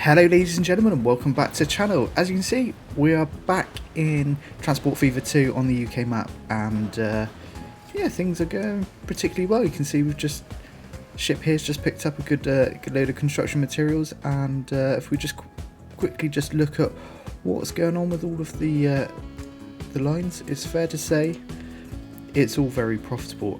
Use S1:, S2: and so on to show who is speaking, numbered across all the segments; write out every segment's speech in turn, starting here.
S1: Hello ladies and gentlemen, and welcome back to the channel. As you can see, we are back in Transport Fever 2 on the UK map, and yeah, things are going particularly well. You can see ship here's just picked up a good load of construction materials, and if we just quickly just look at what's going on with all of the lines, it's fair to say it's all very profitable.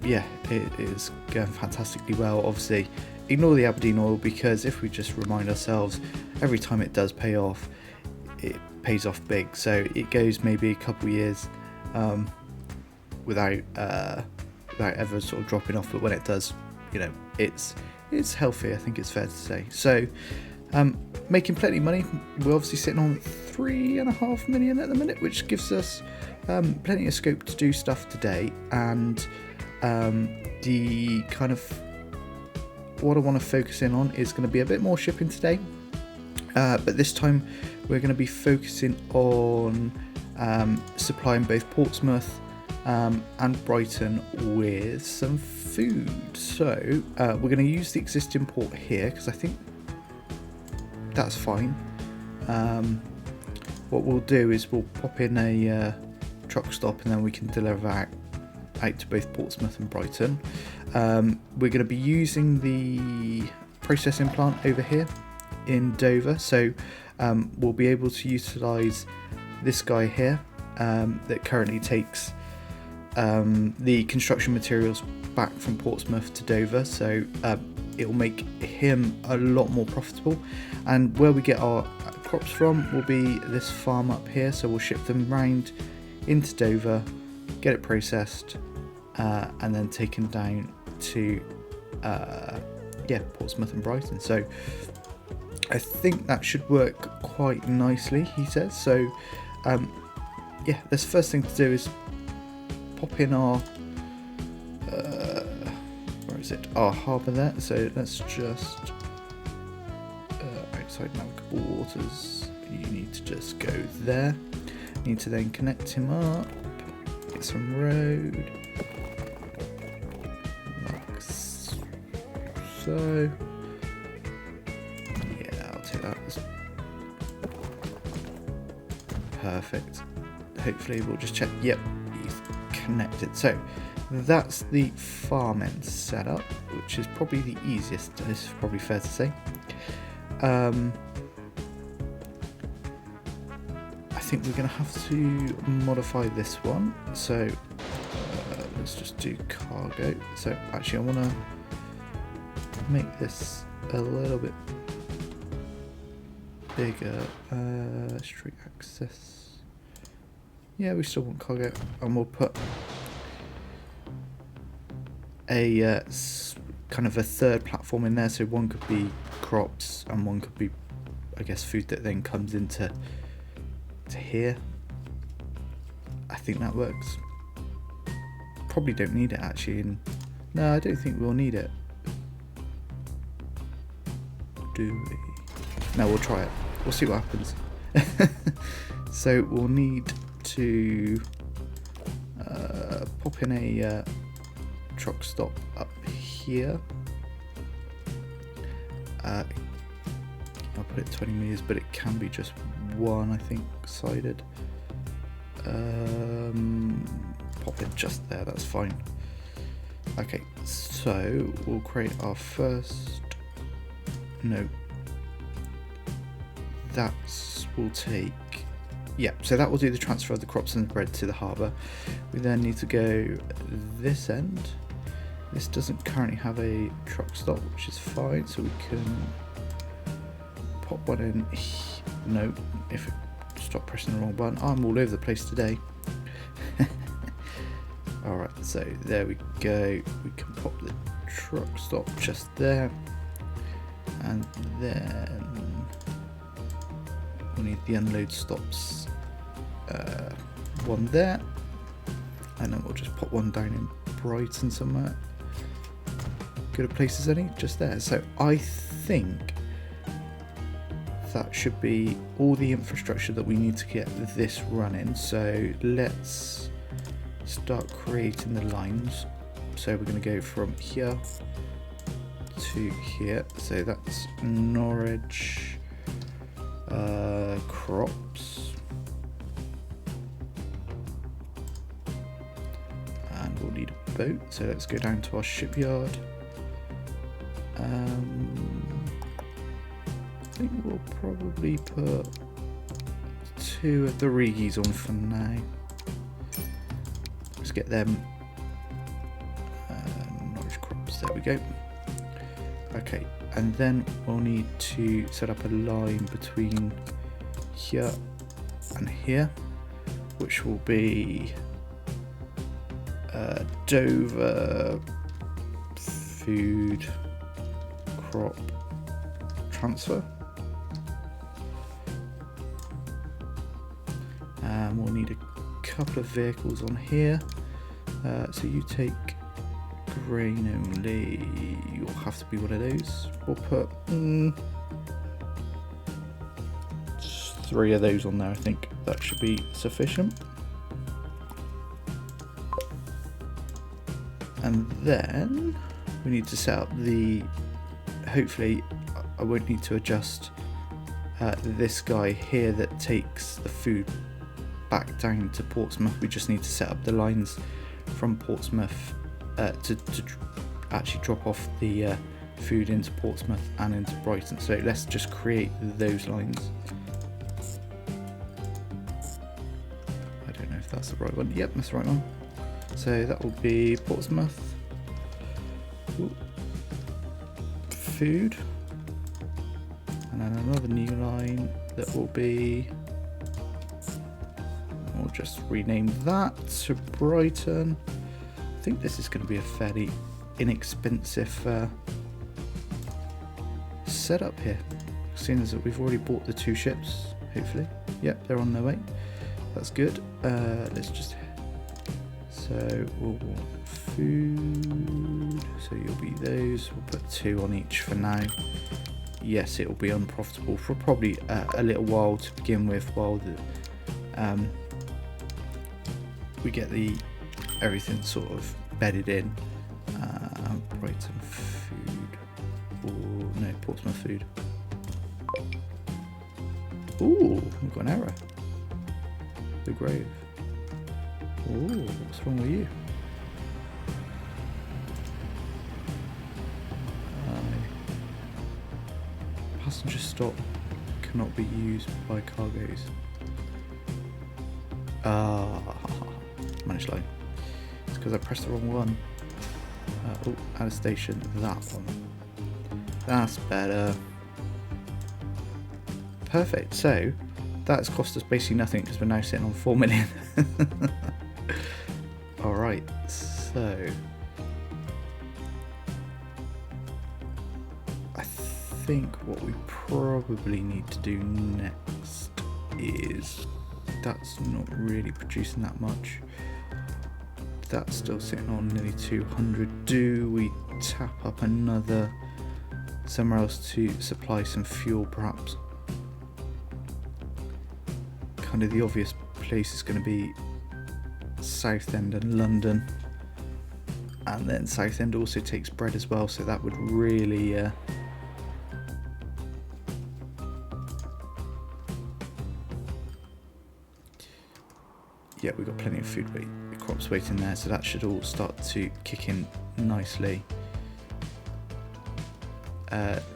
S1: Yeah, it is going fantastically well. Obviously, ignore the Aberdeen oil, because if we just remind ourselves, every time it does pay off, it pays off big. So it goes maybe a couple of years without ever sort of dropping off, but when it does, you know, it's healthy, I think it's fair to say. So making plenty of money. We're obviously sitting on 3.5 million at the minute, which gives us plenty of scope to do stuff today. And the kind of what I want to focus in on is going to be a bit more shipping today, but this time we're going to be focusing on supplying both Portsmouth and Brighton with some food. So we're going to use the existing port here, because I think that's fine. What we'll do is we'll pop in a truck stop, and then we can deliver out to both Portsmouth and Brighton. We're going to be using the processing plant over here in Dover, so we'll be able to utilise this guy here that currently takes the construction materials back from Portsmouth to Dover, so it'll make him a lot more profitable. And where we get our crops from will be this farm up here, so we'll ship them round into Dover, get it processed, and then taken down to Portsmouth and Brighton. So I think that should work quite nicely, he says. So yeah, the first thing to do is pop in our where is it, our harbour there. So let's just outside navigable waters, you need to just go there. You need to then connect him up, get some road like so. Yeah, I'll take that as perfect. Hopefully we'll just check. Yep, he's connected. So that's the farm end setup, which is probably the easiest. This is probably fair to say. I think we're going to have to modify this one. So let's just do cargo. So actually I want to make this a little bit bigger. Street access. Yeah, we still want cargo, and we'll put a kind of a third platform in there. So one could be crops, and one could be, I guess, food that then comes into here. I think that works. Probably don't need it actually. No, I don't think we'll need it. Do we? No, we'll try it. We'll see what happens. So we'll need to pop in a truck stop up here. I'll put it 20 meters, but it can be just one, I think, sided. Pop it just there, that's fine. Okay, so we'll create our first. No, will take. Yeah, so that will do the transfer of the crops and the bread to the harbour. We then need to go this end. This doesn't currently have a truck stop, which is fine, so we can pop one in. No, if it stop pressing the wrong button. I'm all over the place today. Alright, so there we go. We can pop the truck stop just there, and then we'll need the unload stops, one there, and then we'll just pop one down in Brighton somewhere. Good a place as any, just there. So I think that should be all the infrastructure that we need to get this running. So let's start creating the lines. So we're going to go from here to here. So that's Norwich crops. And we'll need a boat, so let's go down to our shipyard. I think we'll probably put 2 of the Regis on for now. Let's get them. Norwich crops, there we go. Okay, and then we'll need to set up a line between here and here, which will be Dover food crop transfer. And we'll need a couple of vehicles on here. So you take grain only. You'll have to be one of those. We'll put 3 of those on there. I think that should be sufficient. And then we need to set up the, hopefully I won't need to adjust this guy here that takes the food back down to Portsmouth. We just need to set up the lines from Portsmouth to actually drop off the food into Portsmouth and into Brighton. So let's just create those lines. I don't know if that's the right one. Yep, that's the right one. So that will be Portsmouth. Ooh. Food. And then another new line that will be, we'll just rename that to Brighton. I think this is going to be a fairly inexpensive setup here, seeing as that we've already bought the 2 ships, hopefully. Yep, they're on their way. That's good. Let's just, so we'll want food, so you'll be those. We'll put 2 on each for now. Yes, it will be unprofitable for probably a little while to begin with, while the we get the everything sort of bedded in. Brighton food, or no, Portsmouth food. Ooh, we've got an error. The Grove. Ooh, what's wrong with you? Passenger stop cannot be used by cargoes. Managed line. It's because I pressed the wrong one. Oh, add a station. That one. That's better. Perfect. So that's cost us basically nothing because we're now sitting on 4 million. Alright, so I think what we probably need to do next is, that's not really producing that much. That's still sitting on nearly 200. Do we tap up another somewhere else to supply some fuel perhaps? Kind of the obvious place is going to be Southend and London, and then Southend also takes bread as well, so that would really yeah, we've got plenty of food crops waiting there, so that should all start to kick in nicely.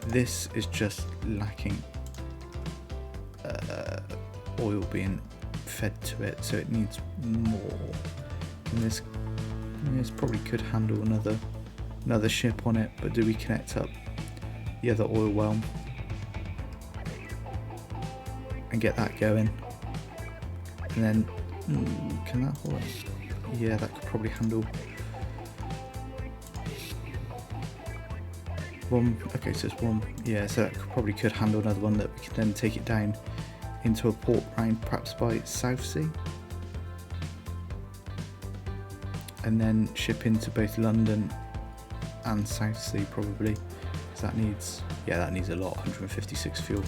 S1: This is just lacking oil being fed to it, so it needs more. And this probably could handle another ship on it, but do we connect up the other oil well and get that going? And then can that hold? Yeah, that could probably handle one. Okay, so it's one. Yeah, so that probably could handle another one that we could then take it down into a port round, perhaps by Southsea, and then ship into both London and Southsea probably, because that needs, yeah, that needs a lot. 156 fuel.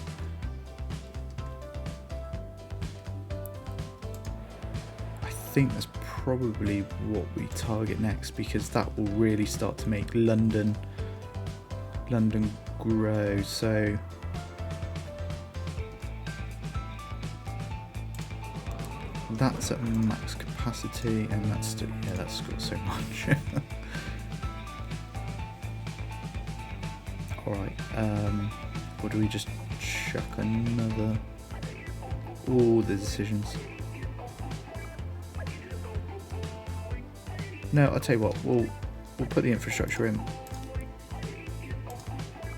S1: I think that's probably what we target next, because that will really start to make London London grow. So that's at max capacity, and that's still, yeah, that's got so much. Alright, or do we just chuck another? All the decisions. No, I'll tell you what, we'll put the infrastructure in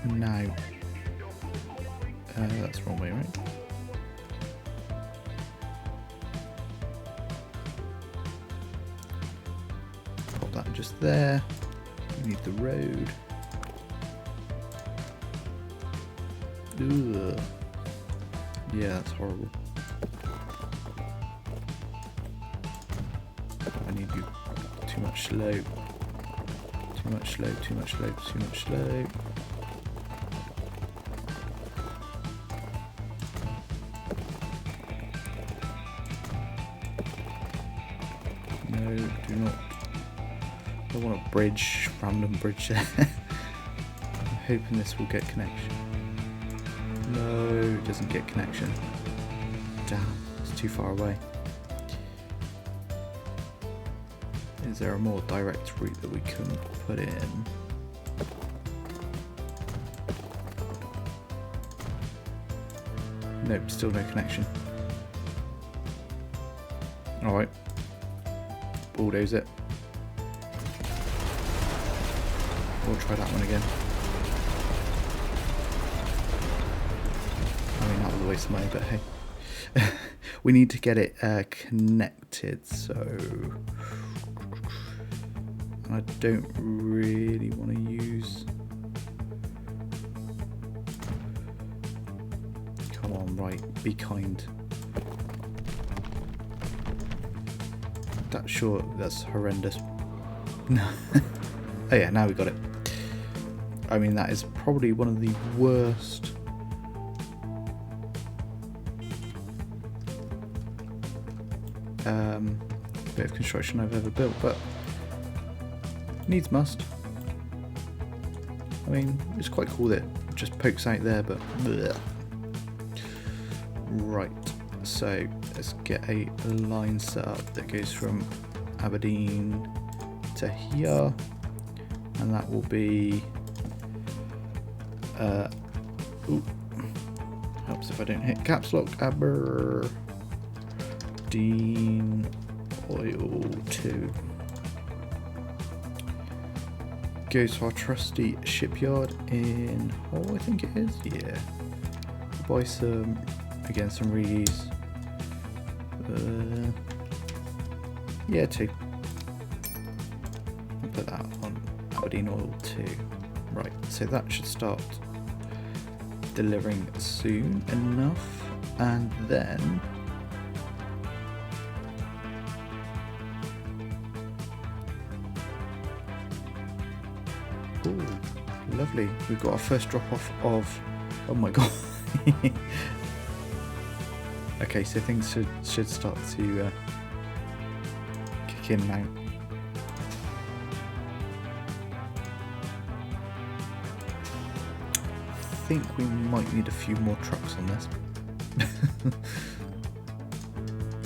S1: now. That's the wrong way, right? Pop that just there. We need the road. Ugh. Yeah, that's horrible. I need you. Too much slope. Too much slope, too much slope, too much slope. No, do not. I don't want a bridge, random bridge there. I'm hoping this will get connection. No, it doesn't get connection. Damn, it's too far away. Is there a more direct route that we can put in? Nope, still no connection. Alright. Bulldoze it. We'll try that one again. I mean, that was a waste of money, but hey. We need to get it connected, so I don't really want to use. Come on, right, be kind. That's sure, that's horrendous. No. Oh yeah, now we got it. I mean, that is probably one of the worst bit of construction I've ever built, but needs must. I mean, it's quite cool that it just pokes out there, but bleh. Right, so let's get a line set up that goes from Aberdeen to here, and that will be ooh, helps if I don't hit caps lock. Aberdeen oil 2 goes to our trusty shipyard in Hull, I think it is. Yeah, buy some, again, some reuse. Yeah, 2. I'll put that on Aberdeen oil 2. Right, so that should start delivering soon enough, and then ooh, lovely. We've got our first drop off of, oh my god. Okay, so things should start to kick in now. I think we might need a few more trucks on this.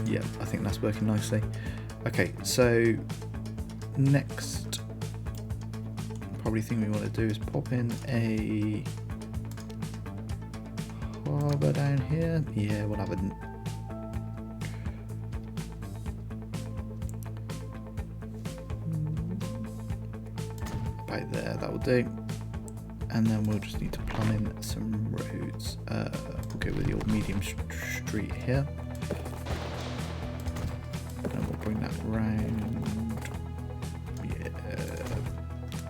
S1: Yeah, I think that's working nicely. Okay, so next probably thing we want to do is pop in a harbour down here. Yeah, we'll have a right there, that will do. And then we'll just need to plumb in some roads. We'll go with the old medium street here. And we'll bring that round. Yeah,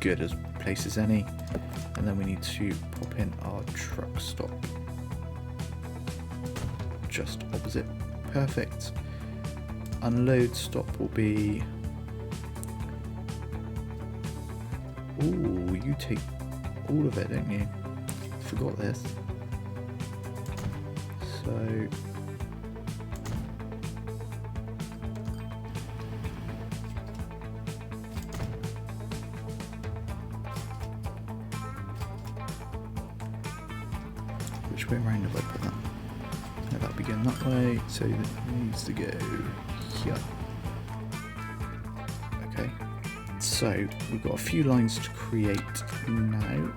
S1: good as place as any. And then we need to pop in our truck stop just opposite. Perfect. Unload stop will be. Ooh, you take all of it, don't you? Forgot this. So Which way around have I put that? No, that'll be going that way, so it needs to go here. Okay, so we've got a few lines to create now.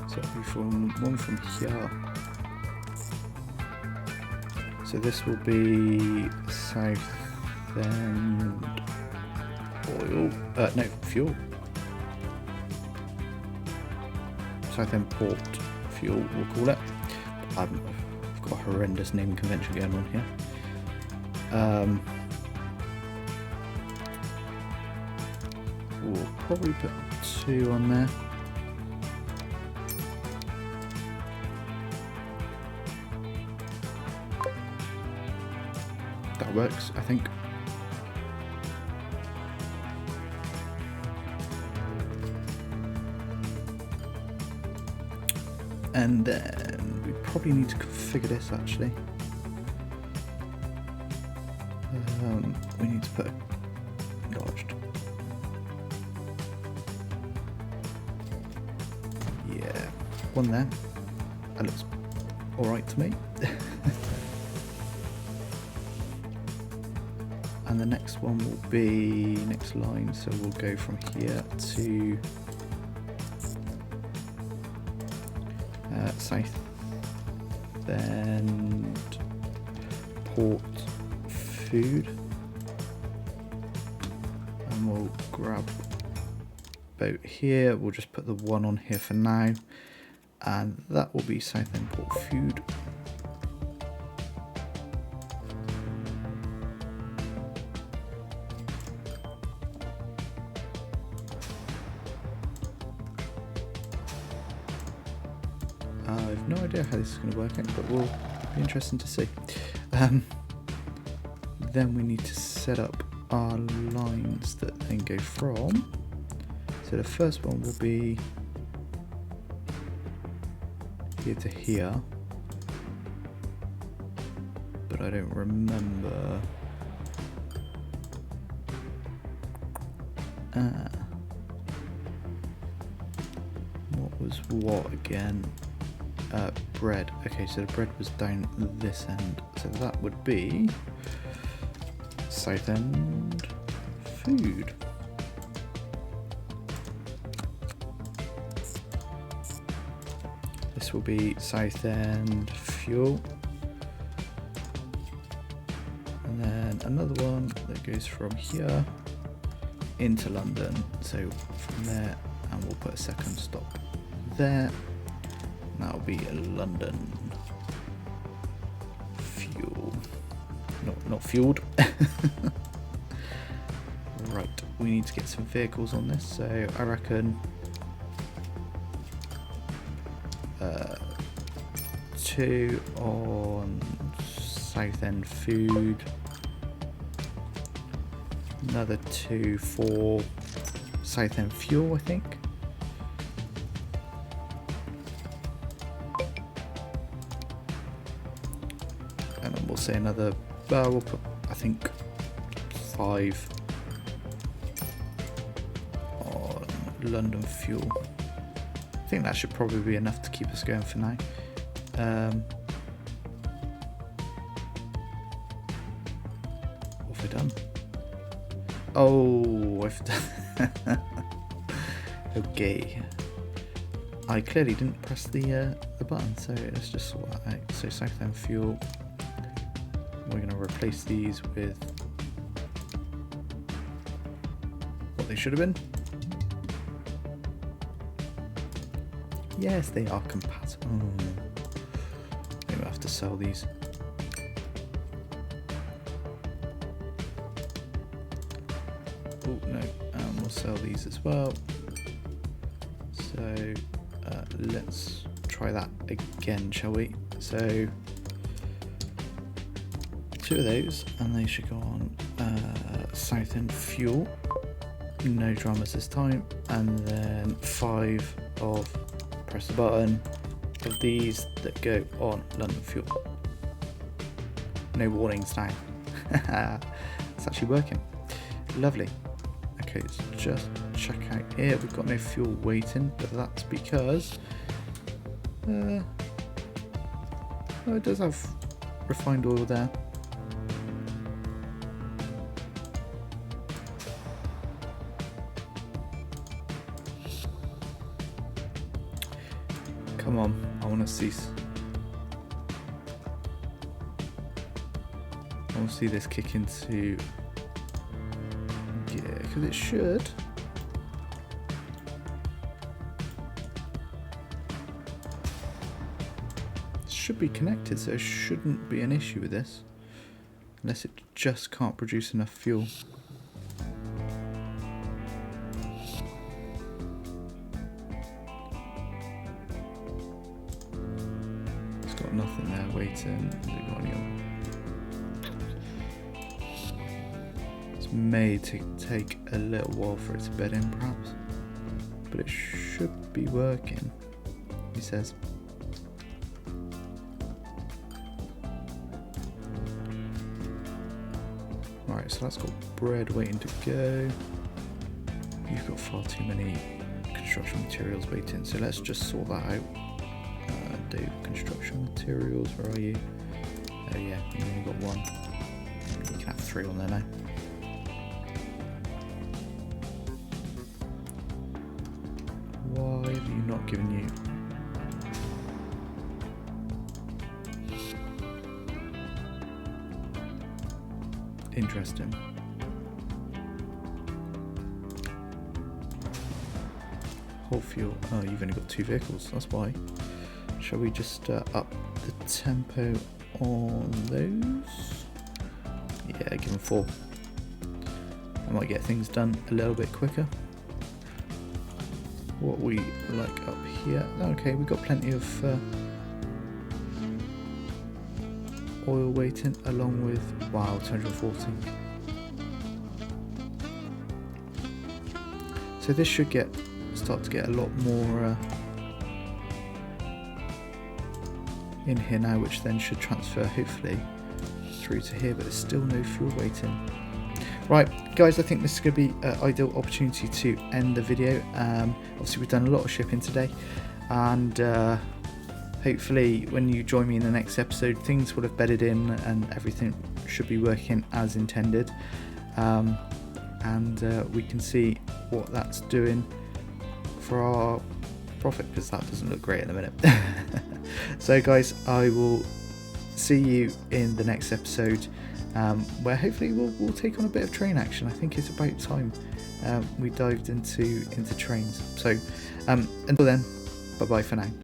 S1: So it'll be from one from here. So this will be Southend oil. No, fuel. Southend port fuel, we'll call it. I've got a horrendous naming convention going on here. We'll probably put 2 on there. That works, I think. And then we probably need to configure this actually. We need to put enlarged. Yeah, one there. That looks alright to me. And the next one will be next line, so we'll go from here to Southend port food, and we'll grab boat here. We'll just put the 1 on here for now, and that will be Southend port food. I've no idea how this is going to work out, but will be interesting to see. Then we need to set up our lines that then go from. So the first one will be here to here, but I don't remember. What was what again? Bread. Okay, so the bread was down this end, so that would be Southend food. This will be Southend fuel, and then another one that goes from here into London, so from there, and we'll put a second stop there. That'll be a London fuel. Not fueled. Right, we need to get some vehicles on this, so I reckon 2 on Southend food, another 2 for Southend fuel, I think. And then we'll say another, we'll put, I think, 5 on London fuel. I think that should probably be enough to keep us going for now. What have I done? Oh, I've done. Okay. I clearly didn't press the button, so let's just sort that out. So Southend fuel. We're going to replace these with what they should have been. Yes, they are compatible. Maybe I have to sell these. Oh no, and we'll sell these as well. So let's try that again, shall we? So 2 of those, and they should go on Southend fuel. No dramas this time, and then 5 of press the button of these that go on London fuel. No warnings now. It's actually working. Lovely. Okay, let's just check out here. We've got no fuel waiting, but that's because Oh, it does have refined oil there. Come on, I want to see. I want to see this kick into gear because it should. Should be connected, so there shouldn't be an issue with this, unless it just can't produce enough fuel. It's got nothing there waiting. Has it got any on? It's made to take a little while for it to bed in, perhaps, but it should be working, he says. Alright, so that's got bread waiting to go. You've got far too many construction materials waiting, so let's just sort that out. Do construction materials, where are you? Oh yeah, you only got one. You can have 3 on there now. Why have you not given you... Interesting. Whole fuel. Oh, you've only got 2 vehicles, that's why. Shall we just up the tempo on those? Yeah, give them 4. I might get things done a little bit quicker. What we like up here. Okay, we've got plenty of oil waiting, along with, wow, 240. So this should start to get a lot more in here now, which then should transfer hopefully through to here, but there's still no fuel waiting. Right guys, I think this is going to be an ideal opportunity to end the video. Obviously we've done a lot of shipping today, and hopefully when you join me in the next episode, things will have bedded in and everything should be working as intended, and we can see what that's doing for our profit, because that doesn't look great at the minute. So guys, I will see you in the next episode, where hopefully we'll take on a bit of train action. I think it's about time we dived into trains. So until then, bye bye for now.